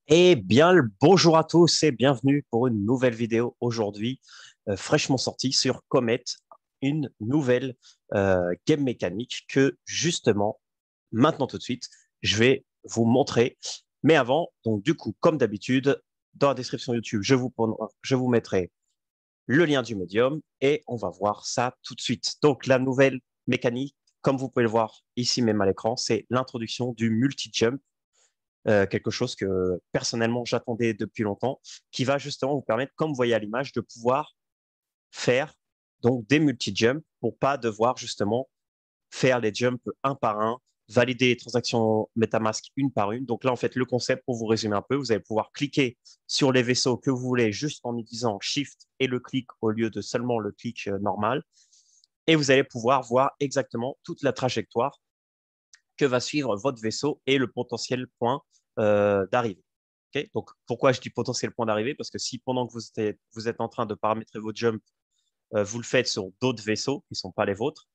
Eh bien, le bonjour à tous et bienvenue pour une nouvelle vidéo aujourd'hui, fraîchement sortie sur Comet, une nouvelle game mécanique que justement, maintenant tout de suite, je vais vous montrer. Mais avant, donc du coup, comme d'habitude, dans la description YouTube, je vous mettrai le lien du médium et on va voir ça tout de suite. Donc, la nouvelle mécanique, comme vous pouvez le voir ici même à l'écran, c'est l'introduction du multi-jump, quelque chose que personnellement j'attendais depuis longtemps, qui va justement vous permettre, comme vous voyez à l'image, de pouvoir faire donc des multi-jumps pour pas devoir justement faire les jumps un par un, valider les transactions MetaMask une par une. Donc là, en fait, le concept, pour vous résumer un peu, vous allez pouvoir cliquer sur les vaisseaux que vous voulez juste en utilisant Shift et le clic au lieu de seulement le clic normal. Et vous allez pouvoir voir exactement toute la trajectoire que va suivre votre vaisseau et le potentiel point d'arrivée. Okay, donc, pourquoi je dis potentiel point d'arrivée? Parce que si pendant que vous êtes en train de paramétrer vos jumps, vous le faites sur d'autres vaisseaux qui ne sont pas les vôtres,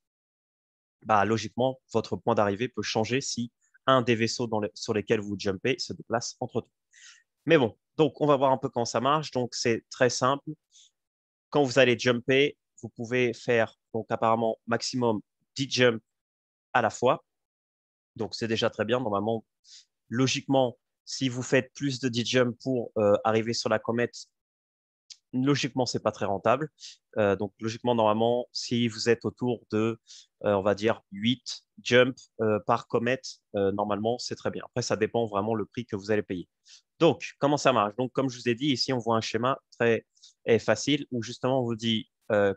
bah, logiquement, votre point d'arrivée peut changer si un des vaisseaux sur lesquels vous jumpez se déplace entre temps. Mais bon, donc on va voir un peu comment ça marche. Donc, c'est très simple. Quand vous allez jumper, vous pouvez faire donc apparemment maximum 10 jumps à la fois. Donc, c'est déjà très bien. Normalement, logiquement, si vous faites plus de 10 jumps pour arriver sur la comète, logiquement, c'est pas très rentable. Donc, logiquement, normalement, si vous êtes autour de, on va dire, 8 jumps par comète, normalement, c'est très bien. Après, ça dépend vraiment le prix que vous allez payer. Donc, comment ça marche? Donc, comme je vous ai dit, ici, on voit un schéma très facile où justement, on vous dit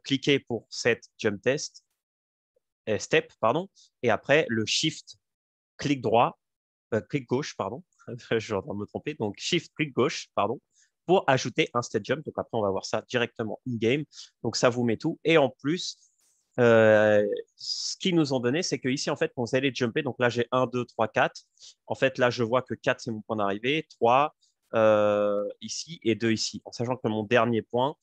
cliquez pour cette jump test, step, pardon, et après, le shift, clic droit, clic gauche, pardon. Je suis en train de me tromper. Donc, Shift, clic gauche, pardon, pour ajouter un step jump. Donc, après, on va voir ça directement in-game. Donc, ça vous met tout. Et en plus, ce qu'ils nous ont donné, c'est que ici, en fait, quand vous allez jumper, donc là, j'ai 1, 2, 3, 4. En fait, là, je vois que 4, c'est mon point d'arrivée. 3 ici et 2 ici. En sachant que mon dernier point,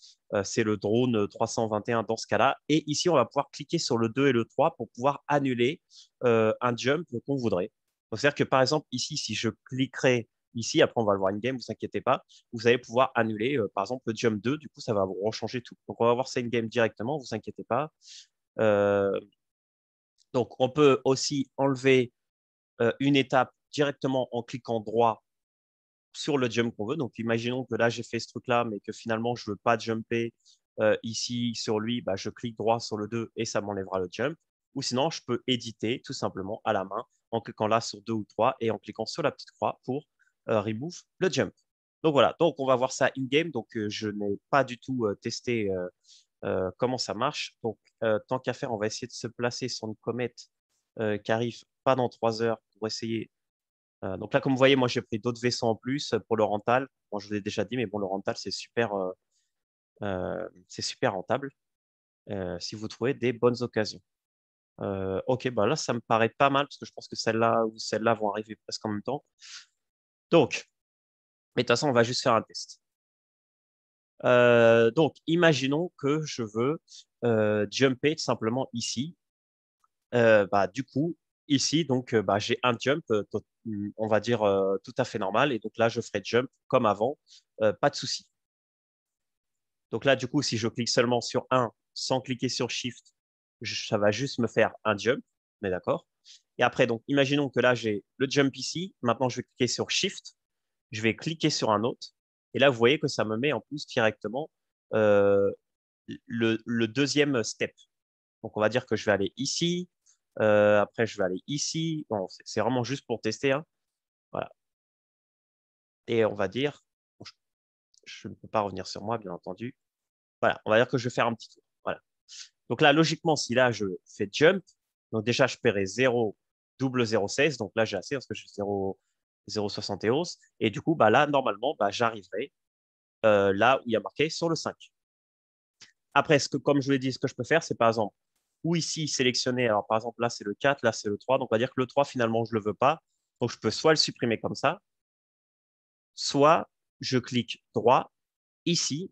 c'est le drone 321 dans ce cas-là. Et ici, on va pouvoir cliquer sur le 2 et le 3 pour pouvoir annuler un jump qu'on voudrait. Donc, c'est-à-dire que par exemple, ici, si je cliquerai ici, après on va le voir in-game, vous inquiétez pas, vous allez pouvoir annuler, par exemple, le jump 2, du coup, ça va vous rechanger tout. Donc, on va voir ça in-game directement, vous inquiétez pas. Euh, donc, on peut aussi enlever une étape directement en cliquant droit sur le jump qu'on veut. Donc, imaginons que là, j'ai fait ce truc-là, mais que finalement, je ne veux pas jumper ici sur lui, bah, je clique droit sur le 2 et ça m'enlèvera le jump. Ou sinon, je peux éditer tout simplement à la main en cliquant là sur 2 ou 3 et en cliquant sur la petite croix pour remove le jump. Donc voilà, donc on va voir ça in-game. Donc je n'ai pas du tout testé comment ça marche. Donc tant qu'à faire, on va essayer de se placer sur une comète qui arrive pas dans 3 heures pour essayer donc là, comme vous voyez, moi, j'ai pris d'autres vaisseaux en plus pour le rental. Bon, je vous l'ai déjà dit, mais bon, le rental, c'est super rentable si vous trouvez des bonnes occasions. Ok, bah là, ça me paraît pas mal parce que je pense que celle-là ou celle-là vont arriver presque en même temps. Donc, mais de toute façon, on va juste faire un test. Donc, imaginons que je veux jumper tout simplement ici. Bah, du coup, ici, donc, bah, j'ai un jump, on va dire, tout à fait normal. Et donc là, je ferai jump comme avant, pas de souci. Donc là, du coup, si je clique seulement sur un sans cliquer sur Shift, ça va juste me faire un jump. Mais d'accord. Et après, donc, imaginons que là, j'ai le jump ici. Maintenant, je vais cliquer sur Shift. Je vais cliquer sur un autre. Et là, vous voyez que ça me met en plus directement euh, le deuxième step. Donc, on va dire que je vais aller ici. Après, je vais aller ici. Bon, c'est vraiment juste pour tester, hein. Voilà. Et on va dire, bon, je ne peux pas revenir sur moi, bien entendu. Voilà, on va dire que je vais faire un petit tour. Voilà. Donc là, logiquement, si là, je fais jump, donc déjà, je paierai 0 double 0,16. Donc là, j'ai assez parce que je suis 0,71. Et du coup, bah, là, normalement, bah, j'arriverai là où il y a marqué sur le 5. Après, comme je vous l'ai dit, ce que je peux faire, c'est par exemple, ou ici, sélectionner. Alors, par exemple, là, c'est le 4, là, c'est le 3. Donc, on va dire que le 3, finalement, je ne le veux pas. Donc, je peux soit le supprimer comme ça, soit je clique droit ici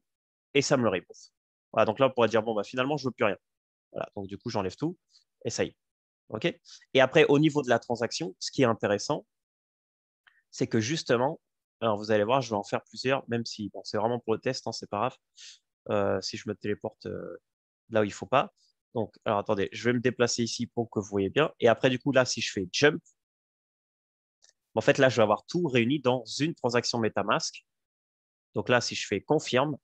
et ça me le remove. Voilà, donc là, on pourrait dire, bon, bah, finalement, je ne veux plus rien. Voilà, donc du coup, j'enlève tout et ça y est. OK? Et après, au niveau de la transaction, ce qui est intéressant, c'est que justement, Alors, vous allez voir, je vais en faire plusieurs, même si bon, c'est vraiment pour le test, hein, c'est pas grave. Si je me téléporte là où il faut pas. Donc, alors attendez, je vais me déplacer ici pour que vous voyez bien. Et après, du coup, là, si je fais jump, en fait, là, je vais avoir tout réuni dans une transaction MetaMask. Donc là, si je fais confirme,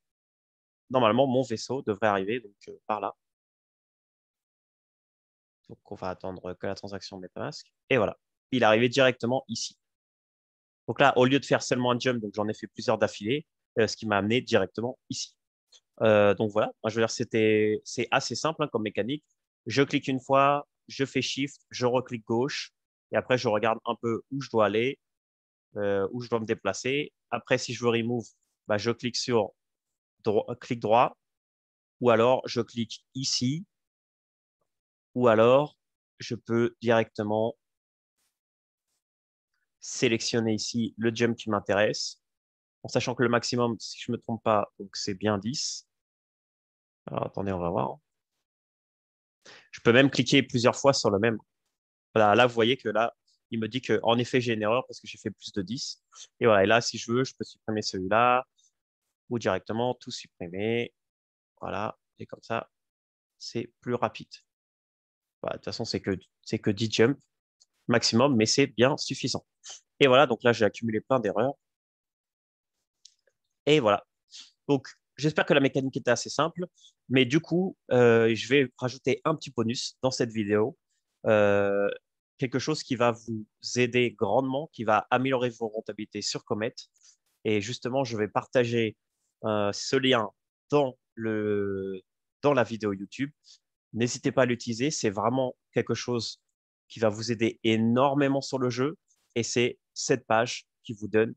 normalement, mon vaisseau devrait arriver donc, par là. Donc, on va attendre que la transaction MetaMask. Et voilà, il est arrivé directement ici. Donc là, au lieu de faire seulement un jump, donc j'en ai fait plusieurs d'affilée, ce qui m'a amené directement ici. Donc voilà, moi, je veux dire, c'est assez simple hein, comme mécanique. Je clique une fois, je fais Shift, je reclique gauche, et après, je regarde un peu où je dois aller, où je dois me déplacer. Après, si je veux remove, bah, je clique sur clic droit, ou alors je clique ici, ou alors je peux directement sélectionner ici le jump qui m'intéresse, en sachant que le maximum, si je ne me trompe pas, donc c'est bien 10. Alors attendez, on va voir. Je peux même cliquer plusieurs fois sur le même. Voilà, là, vous voyez que là, il me dit que en effet, j'ai une erreur parce que j'ai fait plus de 10. Et voilà, et là, si je veux, je peux supprimer celui-là ou directement tout supprimer. Voilà, et comme ça, c'est plus rapide. Voilà, de toute façon, c'est que 10 jumps maximum, mais c'est bien suffisant. Et voilà, donc là, j'ai accumulé plein d'erreurs. Et voilà. Donc, j'espère que la mécanique était assez simple, mais du coup, je vais rajouter un petit bonus dans cette vidéo, euh, quelque chose qui va vous aider grandement, qui va améliorer vos rentabilités sur Comet. Et justement, je vais partager ce lien dans dans la vidéo YouTube. N'hésitez pas à l'utiliser, c'est vraiment quelque chose qui va vous aider énormément sur le jeu. Et c'est cette page qui vous donne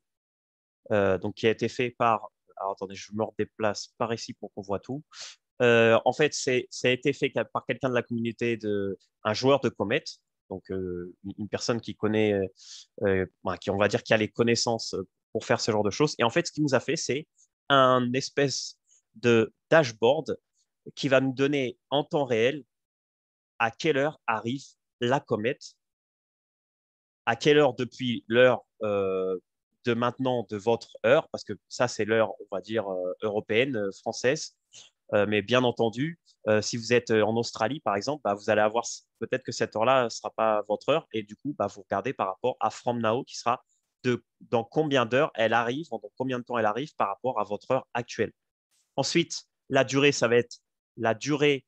donc qui a été fait par. Alors, attendez, je me redéplace par ici pour qu'on voit tout. En fait, ça a été fait par quelqu'un de la communauté un joueur de Comet, donc une personne qui connaît, bah, qui on va dire qui a les connaissances pour faire ce genre de choses. Et en fait, ce qu'il nous a fait, c'est un espèce de dashboard qui va nous donner en temps réel à quelle heure arrive la comète, à quelle heure depuis l'heure de maintenant de votre heure, parce que ça, c'est l'heure, on va dire, européenne, française. Mais bien entendu, si vous êtes en Australie, par exemple, bah, vous allez avoir peut-être que cette heure-là ne sera pas votre heure. Et du coup, bah, vous regardez par rapport à From Now, qui sera dans combien d'heures elle arrive, dans combien de temps elle arrive par rapport à votre heure actuelle. Ensuite, la durée, ça va être la durée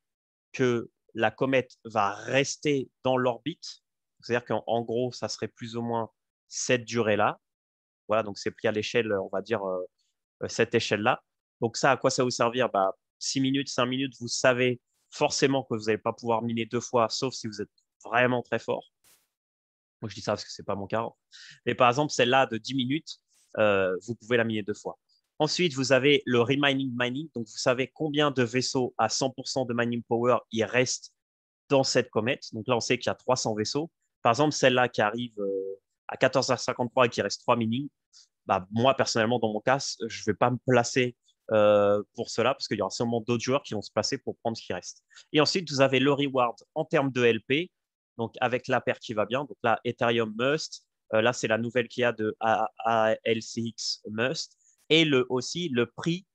que la comète va rester dans l'orbite. C'est-à-dire qu'en gros, ça serait plus ou moins cette durée-là. Voilà, donc c'est pris à l'échelle, on va dire, cette échelle-là. Donc ça, à quoi ça va vous servir? Bah, 6 minutes, 5 minutes, vous savez forcément que vous n'allez pas pouvoir miner deux fois, sauf si vous êtes vraiment très fort. Moi, je dis ça parce que c'est pas mon cas. Mais par exemple, celle-là de 10 minutes, vous pouvez la miner deux fois. Ensuite, vous avez le remaining mining. Donc, vous savez combien de vaisseaux à 100% de mining power il reste dans cette comète. Donc là, on sait qu'il y a 300 vaisseaux. Par exemple, celle-là qui arrive à 14h53 et qui reste 3 mining, bah, moi, personnellement, dans mon cas, je ne vais pas me placer pour cela parce qu'il y aura sûrement d'autres joueurs qui vont se placer pour prendre ce qui reste. Et ensuite, vous avez le reward en termes de LP, donc avec la paire qui va bien. Donc là, Ethereum Must. Là, c'est la nouvelle qu'il y a de ALCX Must. Et aussi le prix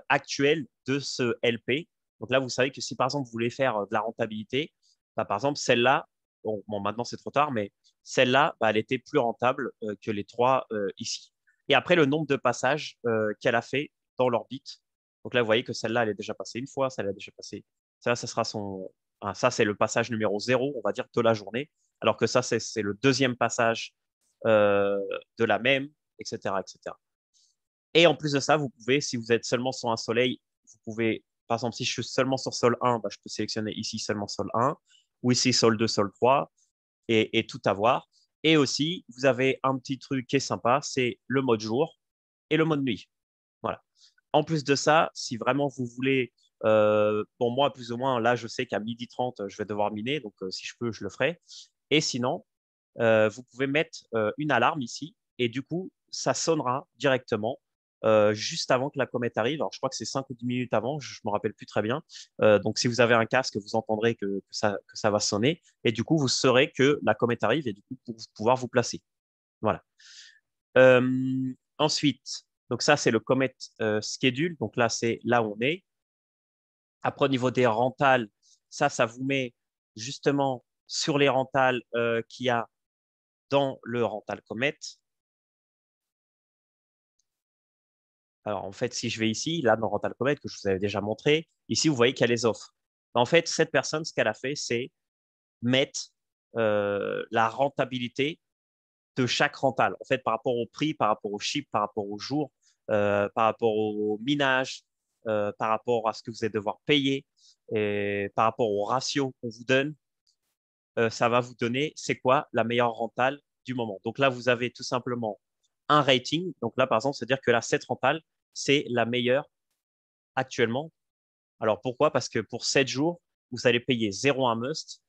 actuel de ce LP. Donc là, vous savez que si par exemple vous voulez faire de la rentabilité, bah, par exemple celle-là, bon, maintenant c'est trop tard, mais celle-là, bah, elle était plus rentable que les trois ici. Et après, le nombre de passages qu'elle a fait dans l'orbite. Donc là, vous voyez que celle-là, elle est déjà passée une fois, celle-là, elle est déjà passée. Ça sera ça, c'est le passage numéro 0, on va dire, de la journée. Alors que ça, c'est le deuxième passage euh, de la même, etc., etc. Et en plus de ça, vous pouvez, si vous êtes seulement sur un soleil, vous pouvez, par exemple, si je suis seulement sur sol 1, bah, je peux sélectionner ici seulement sol 1, ou ici sol 2, sol 3, et tout avoir. Et aussi, vous avez un petit truc qui est sympa, c'est le mode jour et le mode nuit. Voilà. En plus de ça, si vraiment vous voulez, bon, moi, plus ou moins, là, je sais qu'à 12h30, je vais devoir miner, donc si je peux, je le ferai. Et sinon, vous pouvez mettre une alarme ici et du coup, ça sonnera directement juste avant que la comète arrive. Alors, je crois que c'est 5 ou 10 minutes avant, je ne me rappelle plus très bien. Donc, si vous avez un casque, vous entendrez que ça va sonner et du coup, vous saurez que la comète arrive et du coup, pour pouvoir vous placer. Voilà. Ensuite, donc ça, c'est le Comet Schedule. Donc là, c'est là où on est. Après, au niveau des rentals, ça vous met justement sur les rentals qu'il y a dans le rental Comet. Alors, en fait, si je vais ici, là, dans Rental Comet, que je vous avais déjà montré, ici, vous voyez qu'il y a les offres. En fait, cette personne, ce qu'elle a fait, c'est mettre la rentabilité de chaque rental. En fait, par rapport au prix, par rapport au chip, par rapport au jour, par rapport au minage, par rapport à ce que vous allez devoir payer, et par rapport au ratio qu'on vous donne, ça va vous donner c'est quoi la meilleure rentale du moment. Donc là, vous avez tout simplement un rating. Donc là, par exemple, c'est-à-dire que la 7 rentale, c'est la meilleure actuellement. Alors pourquoi? Parce que pour 7 jours, vous allez payer 0,1 must,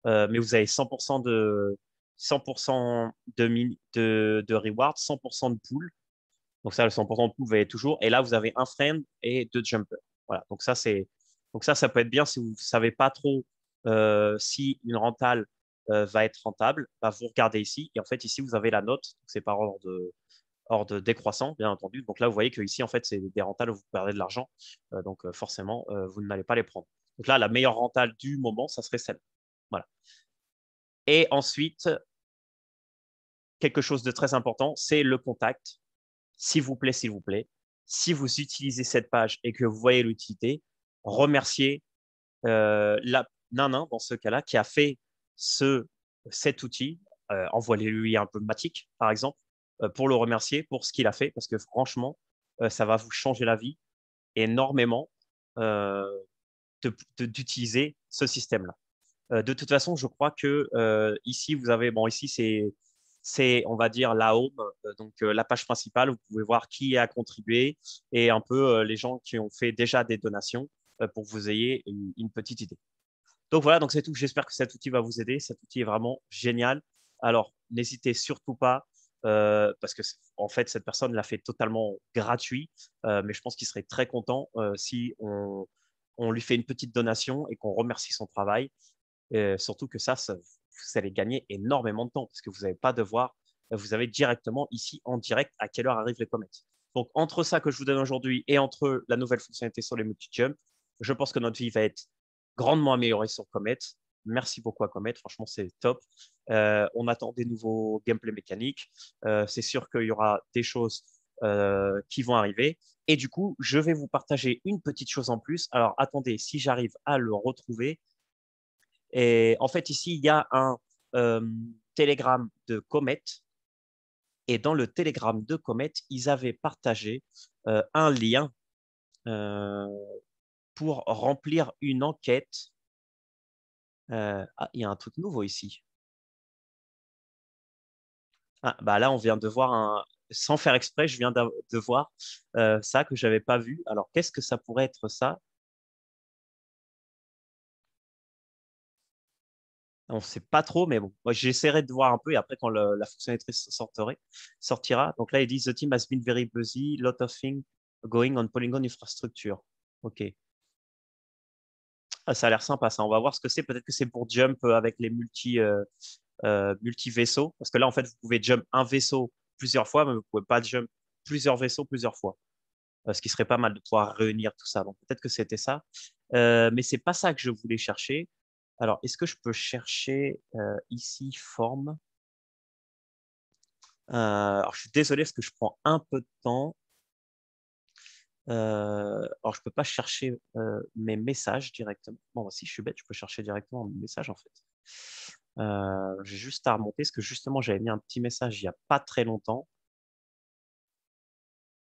mais vous avez 100% de 100% de reward, 100% de pool. Donc ça, le 100% de pool, vous avez toujours. Et là, vous avez un friend et deux jumpers. Voilà. Donc ça peut être bien si vous ne savez pas trop si une rentale va être rentable. Bah, vous regardez ici. Et en fait, ici, vous avez la note. C'est par ordre décroissant, bien entendu. Donc là, vous voyez que ici, en fait, c'est des rentales où vous perdez de l'argent. Donc forcément, vous n'allez pas les prendre. Donc là, la meilleure rentale du moment, ça serait celle. Voilà. Et ensuite, quelque chose de très important, c'est le contact. S'il vous plaît, si vous utilisez cette page et que vous voyez l'utilité, remerciez la nanin dans ce cas-là qui a fait cet outil. Envoyez-lui un peu de Matic, par exemple, pour le remercier pour ce qu'il a fait, parce que franchement, ça va vous changer la vie énormément euh, d'utiliser ce système-là. De toute façon, je crois que ici, vous avez, bon, ici, on va dire, la home, donc la page principale. Vous pouvez voir qui a contribué et un peu les gens qui ont fait déjà des donations pour que vous ayez une petite idée. Donc voilà, donc c'est tout. J'espère que cet outil va vous aider. Cet outil est vraiment génial. Alors, n'hésitez surtout pas, parce que en fait, cette personne l'a fait totalement gratuit, mais je pense qu'il serait très content si on lui fait une petite donation et qu'on remercie son travail. Surtout que vous allez gagner énormément de temps parce que vous n'avez pas devoir, vous avez directement ici en direct à quelle heure arrivent les comètes. Donc, entre ça que je vous donne aujourd'hui et entre la nouvelle fonctionnalité sur les multi-jumps, je pense que notre vie va être grandement améliorée sur Comet. Merci beaucoup à Comet, franchement, c'est top. On attend des nouveaux gameplay mécaniques. C'est sûr qu'il y aura des choses qui vont arriver. Et du coup, je vais vous partager une petite chose en plus. Alors, attendez, si j'arrive à le retrouver, et en fait, ici, il y a un euh, télégramme de Comet. Et dans le télégramme de Comet, ils avaient partagé un lien euh, pour remplir une enquête. Ah, il y a un truc nouveau ici. Ah, bah là, on vient de voir sans faire exprès, je viens de voir ça que j'avais pas vu. Alors, qu'est-ce que ça pourrait être ça? On ne sait pas trop, mais bon, moi, j'essaierai de voir un peu et après, quand la fonctionnalité sortira. Donc là, ils disent The team has been very busy, lot of things going on Polygon infrastructure. OK. Ah, ça a l'air sympa, ça. On va voir ce que c'est. Peut-être que c'est pour jump avec les multi-vaisseaux. Parce que là, en fait, vous pouvez jump un vaisseau plusieurs fois, mais vous ne pouvez pas jump plusieurs vaisseaux plusieurs fois. Ce qui serait pas mal de pouvoir réunir tout ça. Donc peut-être que c'était ça. Mais c'est pas ça que je voulais chercher. Alors, est-ce que je peux chercher ici forme? Alors, je suis désolé parce que je prends un peu de temps. Alors, je peux pas chercher mes messages directement. Bon, bah, si je suis bête, je peux chercher directement mes messages en fait. J'ai juste à remonter parce que justement, j'avais mis un petit message il y a pas très longtemps.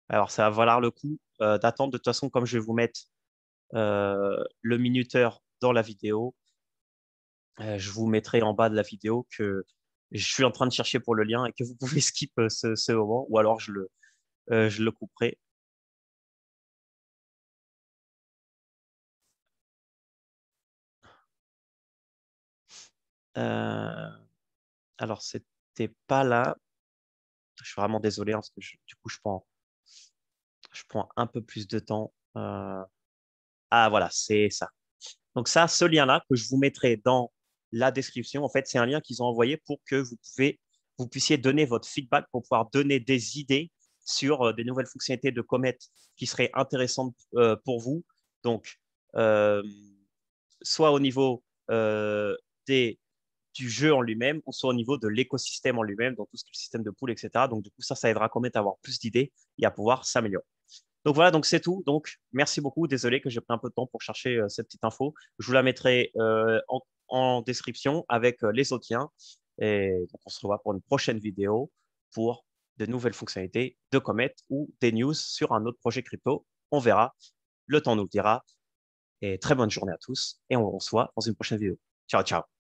Alors, ça va valoir le coup d'attendre. De toute façon, comme je vais vous mettre le minuteur dans la vidéo, je vous mettrai en bas de la vidéo que je suis en train de chercher pour le lien et que vous pouvez skip ce moment ou alors je le couperai. Euh, alors, c'était pas là. Je suis vraiment désolé hein, parce que du coup, je prends un peu plus de temps. Ah, voilà, c'est ça. Donc ça, ce lien-là que je vous mettrai dans la description, en fait, c'est un lien qu'ils ont envoyé pour que vous pouvez vous puissiez donner votre feedback pour pouvoir donner des idées sur des nouvelles fonctionnalités de Comet qui seraient intéressantes pour vous. Donc, soit au niveau des du jeu en lui-même, ou soit au niveau de l'écosystème en lui-même, donc tout ce qui est le système de pool, etc. Donc, du coup, ça aidera Comet à avoir plus d'idées et à pouvoir s'améliorer. Donc voilà, donc c'est tout. Donc merci beaucoup. Désolé que j'ai pris un peu de temps pour chercher cette petite info. Je vous la mettrai en description avec les autres liens. Et donc on se revoit pour une prochaine vidéo pour de nouvelles fonctionnalités de Comet ou des news sur un autre projet crypto. On verra. Le temps nous le dira. Et très bonne journée à tous. Et on se voit dans une prochaine vidéo. Ciao, ciao.